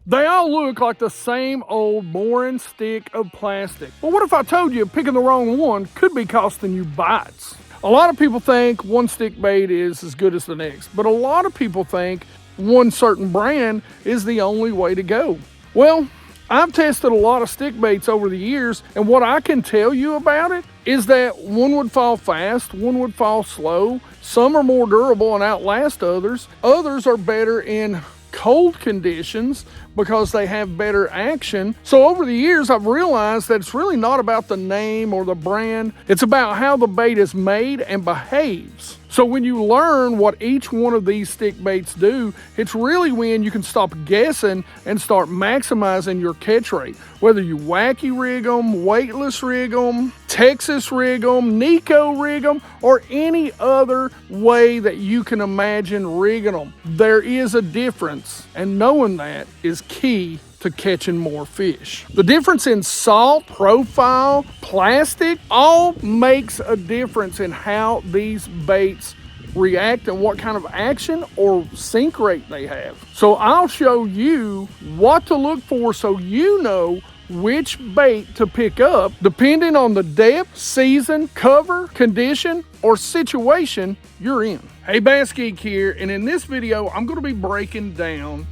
They all look like the same old boring stick of plastic. But what if I told you picking the wrong one could be costing you bites? A lot of people think one stick bait is as good as the next, but a lot of people think one certain brand is the only way to go. Well, I've tested a lot of stick baits over the years, and what I can tell you about it is that one would fall fast, one would fall slow, some are more durable and outlast others, others are better in cold conditions because they have better action. So over the years, I've realized that it's really not about the name or the brand. It's about how the bait is made and behaves. So when you learn what each one of these stick baits do, it's really when you can stop guessing and start maximizing your catch rate. Whether you wacky rig them, weightless rig them, Texas rig them, Neko rig them, or any other way that you can imagine rigging them. There is a difference, and knowing that is key to catching more fish. The difference in salt, profile, plastic, all makes a difference in how these baits react and what kind of action or sink rate they have. So I'll show you what to look for so you know which bait to pick up depending on the depth, season, cover, condition, or situation you're in. Hey, BassGeek here, and in this video I'm going to be breaking down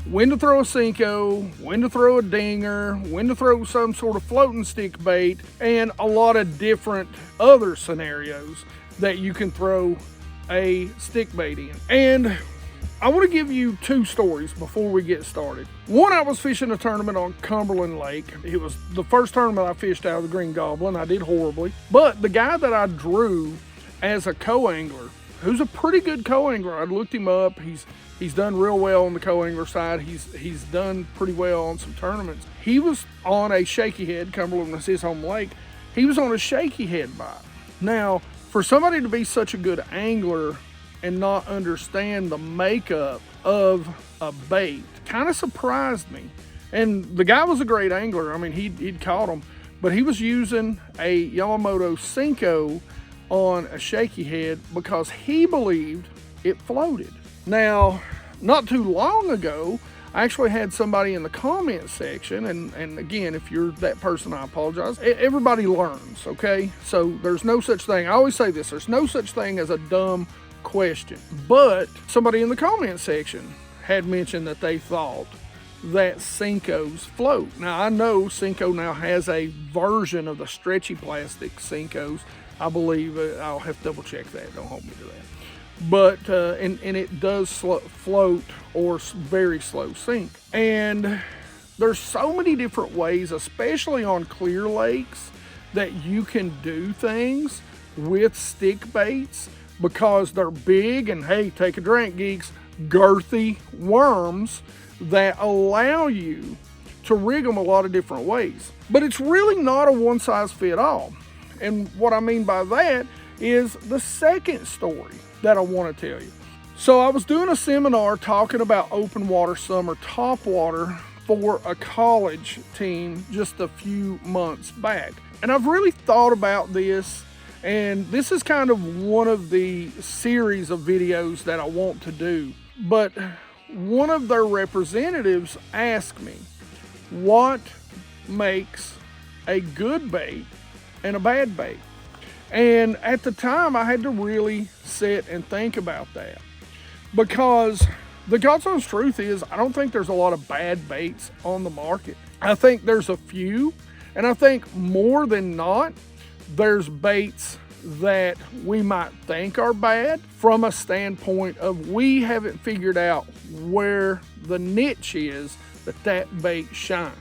when to throw a Senko, when to throw a dinger, when to throw some sort of floating stick bait, and a lot of different other scenarios that you can throw a stick bait in. And I want to give you two stories before we get started. One, I was fishing a tournament on Cumberland Lake. It was the first tournament I fished out of the Green Goblin. I did horribly, but the guy that I drew as a co-angler, who's a pretty good co-angler, I looked him up. He's done real well on the co-angler side. He's done pretty well on some tournaments. He was on a shaky head. Cumberland was his home lake. He was on a shaky head bite. Now, for somebody to be such a good angler and not understand the makeup of a bait kind of surprised me. And the guy was a great angler. I mean, he'd caught them, but he was using a Yamamoto Senko on a shaky head because he believed it floated. Now, not too long ago, I actually had somebody in the comment section, and again, if you're that person, I apologize. Everybody learns, okay? So there's no such thing. I always say this, there's no such thing as a dumb question. But somebody in the comment section had mentioned that they thought that Senkos float. Now, I know Senko now has a version of the stretchy plastic Senkos. I believe, I'll have to double check that, don't hold me to that. But and it does float or very slow sink. And there's so many different ways, especially on clear lakes, that you can do things with stick baits because they're big and, hey, take a drink, geeks, girthy worms that allow you to rig them a lot of different ways. But it's really not a one size fit all. And what I mean by that is the second story that I want to tell you. So I was doing a seminar talking about open water summer topwater for a college team just a few months back. And I've really thought about this, and this is kind of one of the series of videos that I want to do. But one of their representatives asked me, what makes a good bait and a bad bait? And at the time, I had to really sit and think about that, because the God's honest truth is I don't think there's a lot of bad baits on the market. I think there's a few, and I think more than not, there's baits that we might think are bad from a standpoint of we haven't figured out where the niche is that bait shines.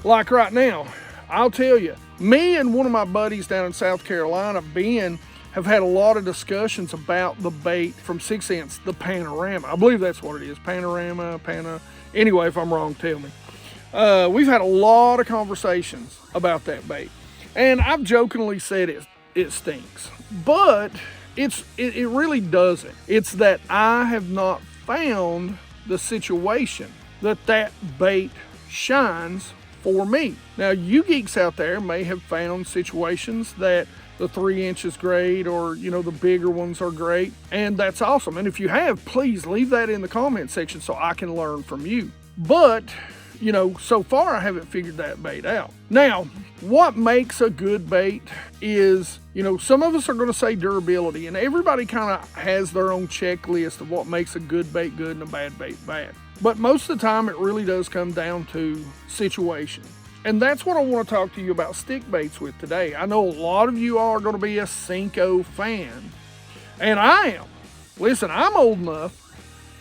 Like right now, I'll tell you, me and one of my buddies down in South Carolina, Ben, have had a lot of discussions about the bait from 6 cents, the Panorama. I believe that's what it is, Panorama. Anyway, if I'm wrong, tell me. We've had a lot of conversations about that bait. And I've jokingly said it stinks. But it really doesn't. It's that I have not found the situation that bait shines for me. Now, you geeks out there may have found situations that the 3 inches great, or the bigger ones are great, and that's awesome. And if you have, please leave that in the comment section so I can learn from you. But you know, so far I haven't figured that bait out. Now, what makes a good bait is, you know, some of us are going to say durability, and everybody kind of has their own checklist of what makes a good bait good and a bad bait bad. But most of the time it really does come down to situation. And that's what I want to talk to you about stick baits with today. I know a lot of you are going to be a Senko fan, and I am. Listen, I'm old enough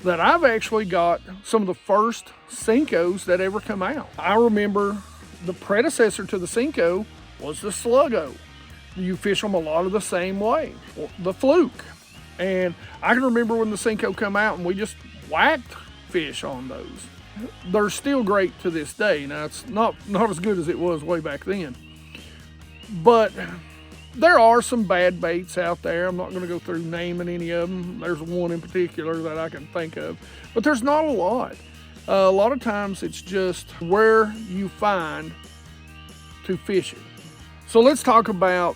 that I've actually got some of the first Senkos that ever come out. I remember the predecessor to the Senko was the Sluggo. You fish them a lot of the same way, the fluke. And I can remember when the Senko come out and we just whacked fish on those. They're still great to this day. Now, it's not as good as it was way back then. But there are some bad baits out there. I'm not going to go through naming any of them. There's one in particular that I can think of. But there's not a lot. A lot of times it's just where you find to fish it. So let's talk about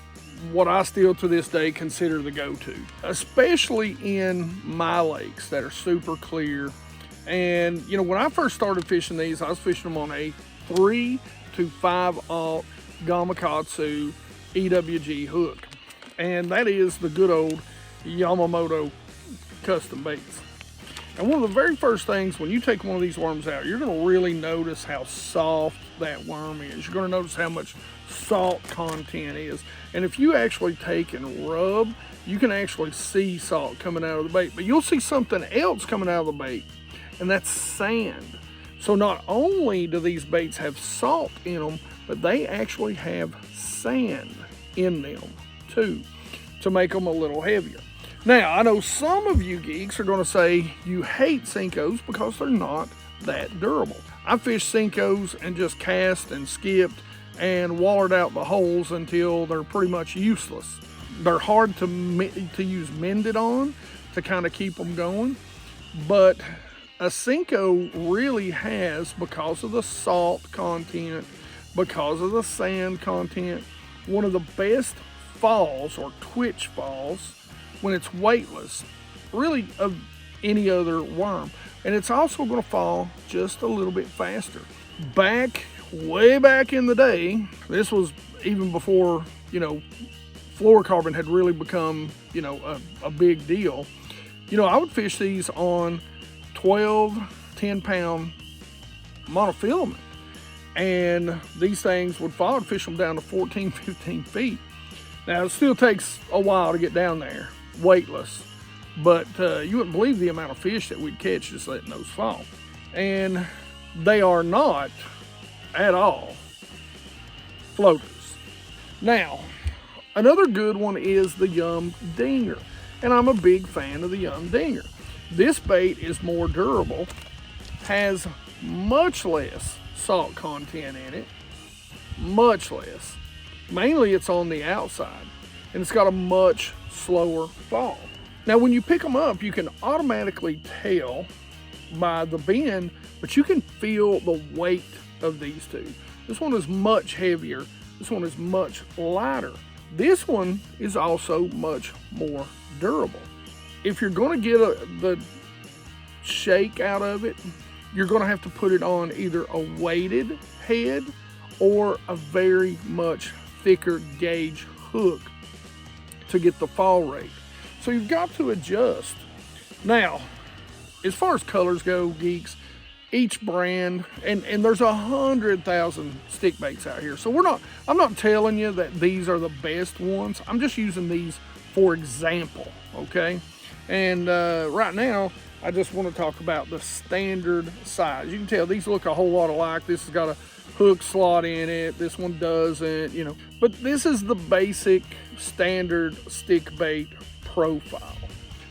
what I still to this day consider the go-to, especially in my lakes that are super clear. And, you know, when I first started fishing these, I was fishing them on a 3 to 5/0 Gamakatsu EWG hook. And that is the good old Yamamoto custom baits. And one of the very first things when you take one of these worms out, you're going to really notice how soft that worm is. You're going to notice how much salt content is. And if you actually take and rub, you can actually see salt coming out of the bait. But you'll see something else coming out of the bait, and that's sand. So not only do these baits have salt in them, but they actually have sand in them too, to make them a little heavier. Now, I know some of you geeks are going to say you hate Senkos because they're not that durable. I fished Senkos and just cast and skipped and wallered out the holes until they're pretty much useless. They're hard to use mended on to kind of keep them going, but a Senko really has, because of the salt content, because of the sand content, one of the best falls or twitch falls when it's weightless, really, of any other worm. And it's also going to fall just a little bit faster. Way back in the day, this was even before, you know, fluorocarbon had really become, you know, a big deal. You know, I would fish these on 12, 10-pound monofilament. And these things would fall. I'd fish them down to 14, 15 feet. Now, it still takes a while to get down there, weightless. But you wouldn't believe the amount of fish that we'd catch just letting those fall. And they are not at all floaters. Now, another good one is the Yum Dinger. And I'm a big fan of the Yum Dinger. This bait is more durable, has much less salt content in it, much less. Mainly it's on the outside, and it's got a much slower fall. Now, when you pick them up, you can automatically tell by the bend, but you can feel the weight of these two. This one is much heavier. This one is much lighter. This one is also much more durable. If you're going to get the shake out of it, you're going to have to put it on either a weighted head or a very much thicker gauge hook to get the fall rate. So you've got to adjust. Now, as far as colors go, geeks, each brand, and there's 100,000 stick baits out here. So I'm not telling you that these are the best ones. I'm just using these for example, okay? And right now, I just want to talk about the standard size. You can tell these look a whole lot alike. This has got a hook slot in it. This one doesn't, you know. But this is the basic standard stick bait profile.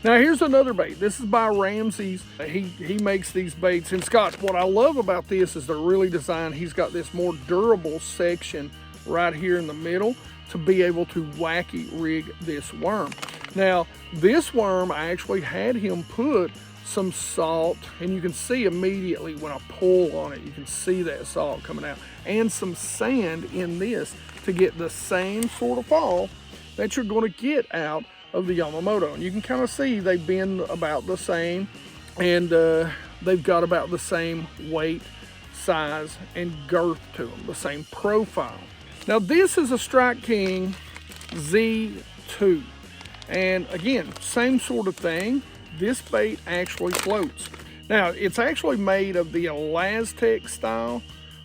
Now here's another bait. This is by Ramsey's. He makes these baits. And Scott, what I love about this is they're really designed. He's got this more durable section right here in the middle to be able to wacky rig this worm. Now this worm, I actually had him put some salt, and you can see immediately when I pull on it, you can see that salt coming out, and some sand in this to get the same sort of fall that you're going to get out of the Yamamoto. And you can kind of see they bend about the same, and they've got about the same weight size and girth to them, the same profile. Now this is a Strike King Z2. And again, same sort of thing. This bait actually floats. Now, it's actually made of the Elastec style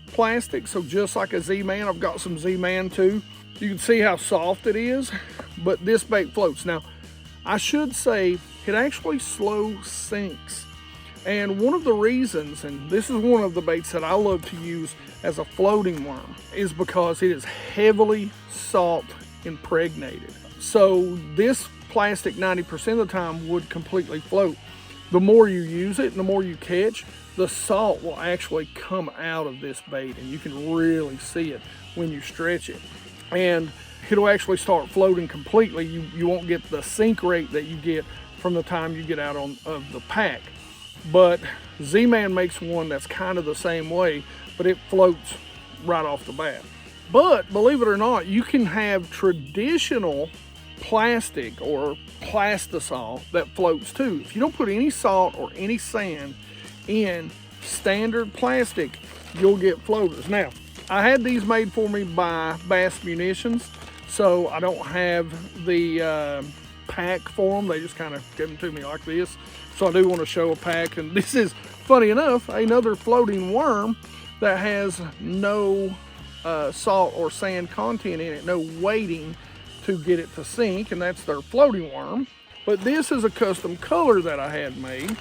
plastic, so just like a Z-Man. I've got some Z-Man too. You can see how soft it is, but this bait floats. Now, I should say it actually slow sinks. And one of the reasons, and this is one of the baits that I love to use as a floating worm, is because it is heavily salt impregnated. So this plastic 90% of the time would completely float. The more you use it and the more you catch, the salt will actually come out of this bait, and you can really see it when you stretch it. And it'll actually start floating completely. You won't get the sink rate that you get from the time you get out of the pack. But Z-Man makes one that's kind of the same way, but it floats right off the bat. But believe it or not, you can have traditional plastic or plastisol that floats too. If you don't put any salt or any sand in standard plastic, you'll get floaters. Now, I had these made for me by Bass Munitions, so I don't have the pack for them. They just kind of give them to me like this. So I do want to show a pack, and this is, funny enough, another floating worm that has no salt or sand content in it, no weighting to get it to sink, and that's their floating worm. But this is a custom color that I had made,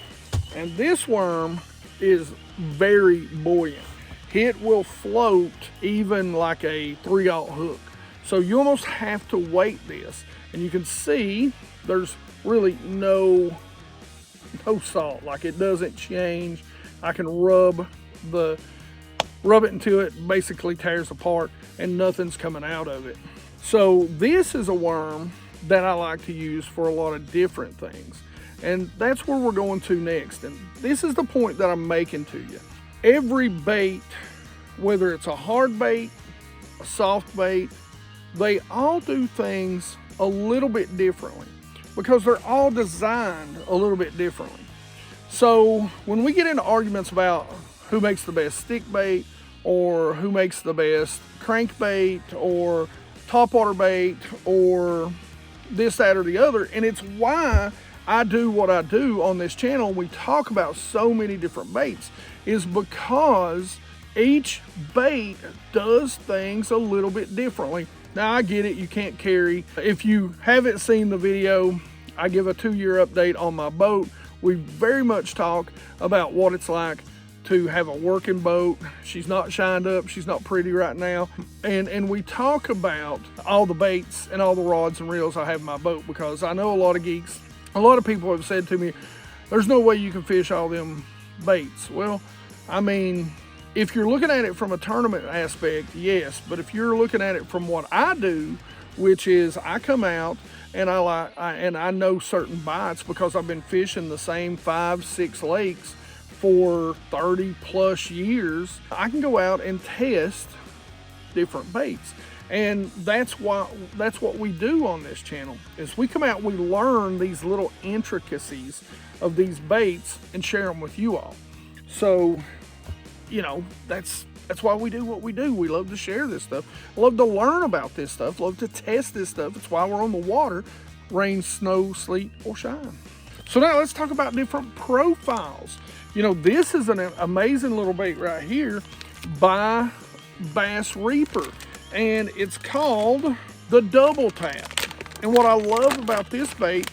and this worm is very buoyant. It will float even like a 3/0 hook. So you almost have to weight this, and you can see there's really no salt, like it doesn't change. I can rub it until it basically tears apart and nothing's coming out of it. So this is a worm that I like to use for a lot of different things, and that's where we're going to next. And this is the point that I'm making to you. Every bait, whether it's a hard bait, a soft bait, they all do things a little bit differently because they're all designed a little bit differently. So when we get into arguments about who makes the best stick bait or who makes the best crankbait or topwater bait or this, that, or the other, and it's why I do what I do on this channel. We talk about so many different baits, is because each bait does things a little bit differently. Now I get it, you can't carry. If you haven't seen the video, I give a 2-year update on my boat. We very much talk about what it's like to have a working boat. She's not shined up, she's not pretty right now. And we talk about all the baits and all the rods and reels I have in my boat, because I know a lot of geeks, a lot of people have said to me, there's no way you can fish all them baits. Well, I mean, if you're looking at it from a tournament aspect, yes, but if you're looking at it from what I do, which is I come out and I know certain bites because I've been fishing the same 5-6 lakes for 30 plus years. I can go out and test different baits, and that's what we do on this channel. Is we come out, we learn these little intricacies of these baits and share them with you all. So, you know, that's why we do what we do. We love to share this stuff, love to learn about this stuff, love to test this stuff. It's why we're on the water, rain, snow, sleet, or shine. So now let's talk about different profiles. You know, this is an amazing little bait right here by Bass Reaper, and it's called the Double Tap. And what I love about this bait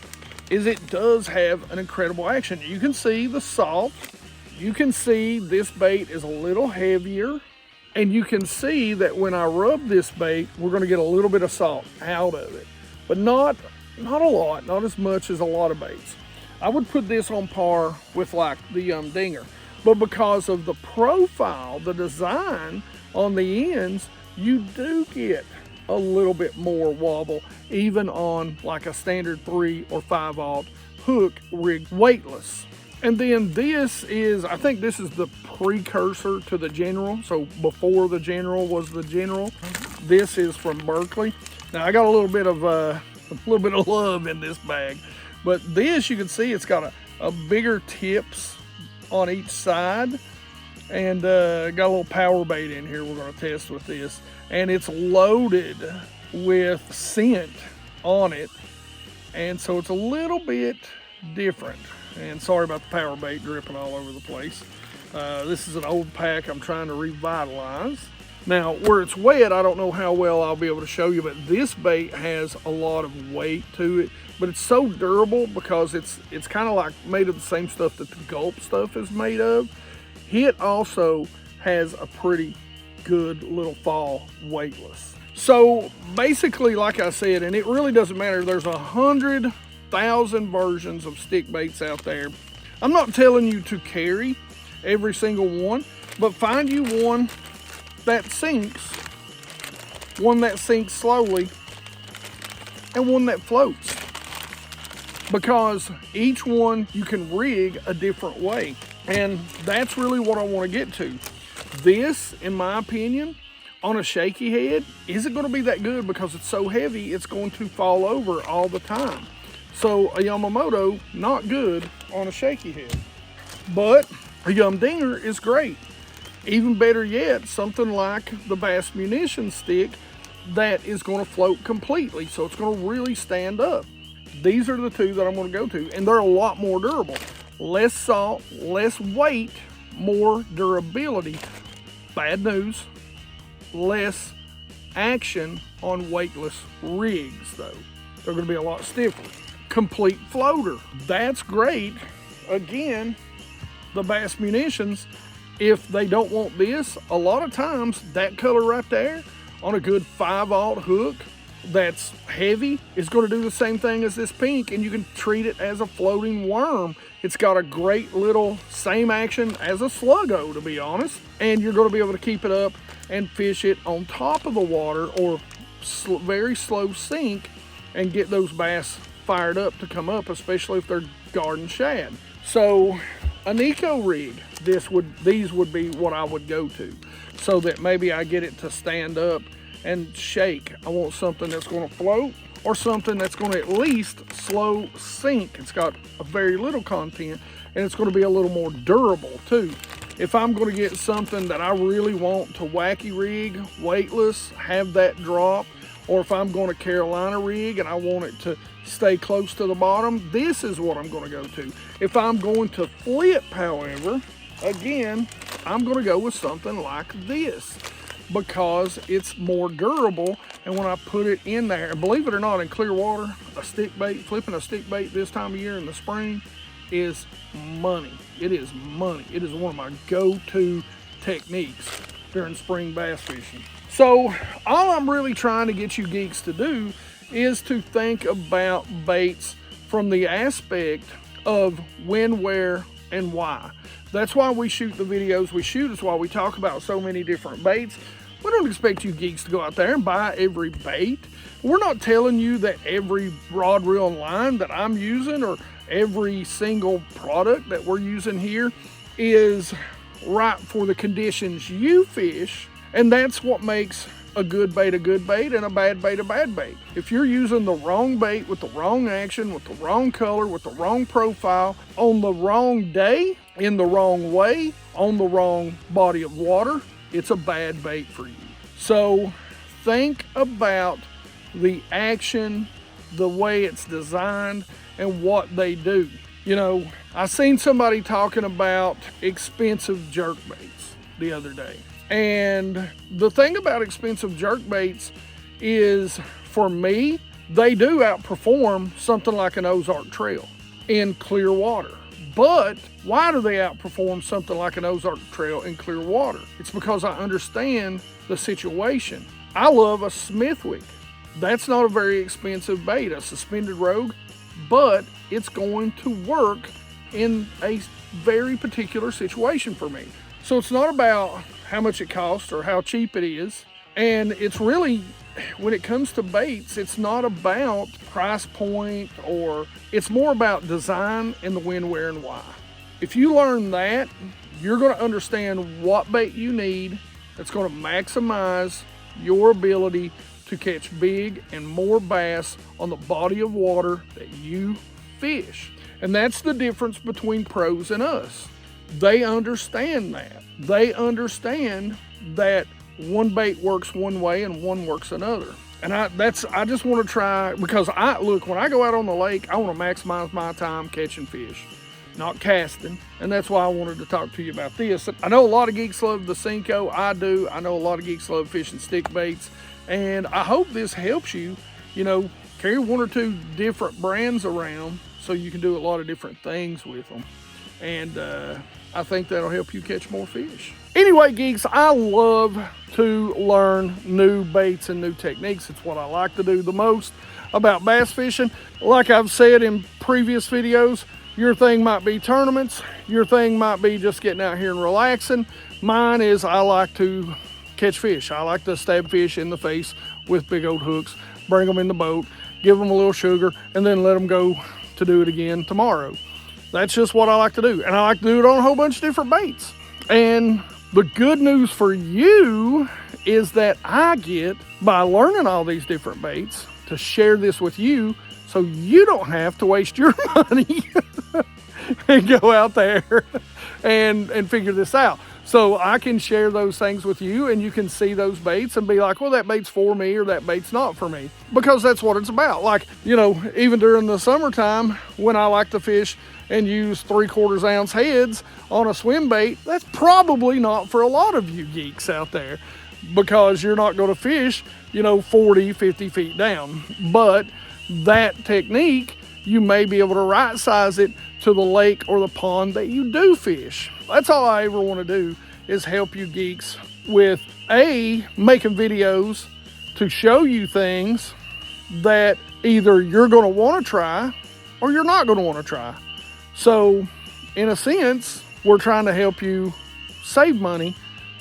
is it does have an incredible action. You can see the salt. You can see this bait is a little heavier, and you can see that when I rub this bait, we're going to get a little bit of salt out of it, but not a lot, not as much as a lot of baits. I would put this on par with like the Dinger, but because of the profile, the design on the ends, you do get a little bit more wobble, even on like a standard 3 or 5/0 hook rig weightless. And then this is, I think this is the precursor to the General. So before the General was the General, this is from Berkeley. Now I got a little bit of love in this bag, but this, you can see it's got a bigger tips on each side, And got a little power bait in here we're going to test with this. And it's loaded with scent on it. And so it's a little bit different. And sorry about the power bait dripping all over the place. This is an old pack I'm trying to revitalize. Now, where it's wet, I don't know how well I'll be able to show you, but this bait has a lot of weight to it. But it's so durable because it's kind of like made of the same stuff that the Gulp stuff is made of. It also has a pretty good little fall weightless. So basically, like I said, and it really doesn't matter, there's 100,000 versions of stick baits out there. I'm not telling you to carry every single one, but find you one that sinks, one that sinks slowly, and one that floats. Because each one you can rig a different way. And that's really what I want to get to. This, in my opinion, on a shaky head, isn't going to be that good because it's so heavy, it's going to fall over all the time. So a Yamamoto, not good on a shaky head. But a Yum Dinger is great. Even better yet, something like the Bass Munition stick that is going to float completely. So it's going to really stand up. These are the two that I'm going to go to, and they're a lot more durable. Less salt, less weight, more durability. Bad news, less action on weightless rigs though. They're going to be a lot stiffer. Complete floater, that's great. Again, the Bass Munitions, if they don't want this, a lot of times that color right there on a good 5/0 hook that's heavy is going to do the same thing as this pink, and you can treat it as a floating worm. It's got a great little same action as a Sluggo, to be honest, and you're going to be able to keep it up and fish it on top of the water or very slow sink and get those bass fired up to come up, especially if they're garden shad. So a Neko rig, these would be what I would go to, so that maybe I get it to stand up and shake. I want something that's going to float or something that's going to at least slow sink. It's got a very little content, and it's going to be a little more durable too. If I'm going to get something that I really want to wacky rig, weightless, have that drop, or if I'm going to Carolina rig and I want it to stay close to the bottom, this is what I'm going to go to. If I'm going to flip, however, again, I'm going to go with something like this, because it's more durable. And when I put it in there, and believe it or not, in clear water, a stick bait, flipping a stick bait this time of year in the spring is money. It is money. It is one of my go-to techniques during spring bass fishing. So all I'm really trying to get you geeks to do is to think about baits from the aspect of when, where, and why. That's why we shoot the videos we shoot. It's why we talk about so many different baits. We don't expect you geeks to go out there and buy every bait. We're not telling you that every rod, reel, and line that I'm using or every single product that we're using here is right for the conditions you fish. And that's what makes a good bait and a bad bait a bad bait. If you're using the wrong bait with the wrong action, with the wrong color, with the wrong profile, on the wrong day, in the wrong way, on the wrong body of water, it's a bad bait for you. So think about the action, the way it's designed, and what they do. You know, I seen somebody talking about expensive jerk baits the other day. And the thing about expensive jerk baits is, for me, they do outperform something like an Ozark Trail in clear water. But why do they outperform something like an Ozark Trail in clear water? It's because I understand the situation. I love a Smithwick. That's not a very expensive bait, a suspended rogue, but it's going to work in a very particular situation for me. So it's not about how much it costs or how cheap it is. And it's really, when it comes to baits, it's not about price point, or it's more about design and the when, where, and why. If you learn that, you're going to understand what bait you need that's going to maximize your ability to catch big and more bass on the body of water that you fish. And that's the difference between pros and us. they understand that. They understand that one bait works one way and one works another. And I just want to try, because look, when I go out on the lake, I want to maximize my time catching fish, not casting. And that's why I wanted to talk to you about this. I know a lot of geeks love the Senko. I do. I know a lot of geeks love fishing stick baits. And I hope this helps you, carry one or two different brands around so you can do a lot of different things with them. And I think that'll help you catch more fish. Anyway, geeks, I love to learn new baits and new techniques. It's what I like to do the most about bass fishing. Like I've said in previous videos, your thing might be tournaments. Your thing might be just getting out here and relaxing. Mine is I like to catch fish. I like to stab fish in the face with big old hooks, bring them in the boat, give them a little sugar, and then let them go to do it again tomorrow. That's just what I like to do. And I like to do it on a whole bunch of different baits. And the good news for you is that I get, by learning all these different baits, to share this with you so you don't have to waste your money and go out there and figure this out. So I can share those things with you, and you can see those baits and be like, well, that bait's for me or that bait's not for me, because that's what it's about. Like, even during the summertime when I like to fish and use 3/4 ounce heads on a swim bait, that's probably not for a lot of you geeks out there, because you're not going to fish, 40, 50 feet down. But that technique, you may be able to right size it to the lake or the pond that you do fish. That's all I ever want to do, is help you geeks with making videos to show you things that either you're going to want to try or you're not going to want to try. So in a sense, we're trying to help you save money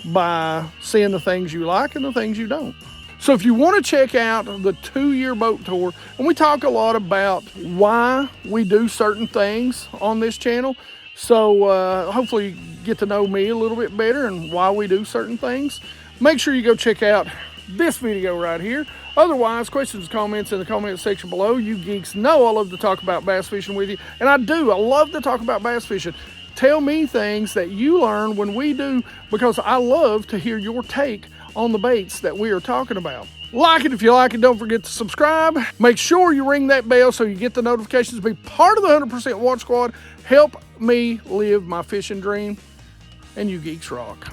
by seeing the things you like and the things you don't. So if you want to check out the 2-year boat tour, and we talk a lot about why we do certain things on this channel, so hopefully you get to know me a little bit better and why we do certain things, make sure you go check out this video right here. Otherwise, questions and comments in the comment section below. You geeks know I love to talk about bass fishing with you, and I love to talk about bass fishing. Tell me things that you learn when we do, because I love to hear your take on the baits that we are talking about. Like it if you like it. Don't forget to subscribe. Make sure you ring that bell so you get the notifications. Be part of the 100% Watch Squad. Help me live my fishing dream. And you geeks rock.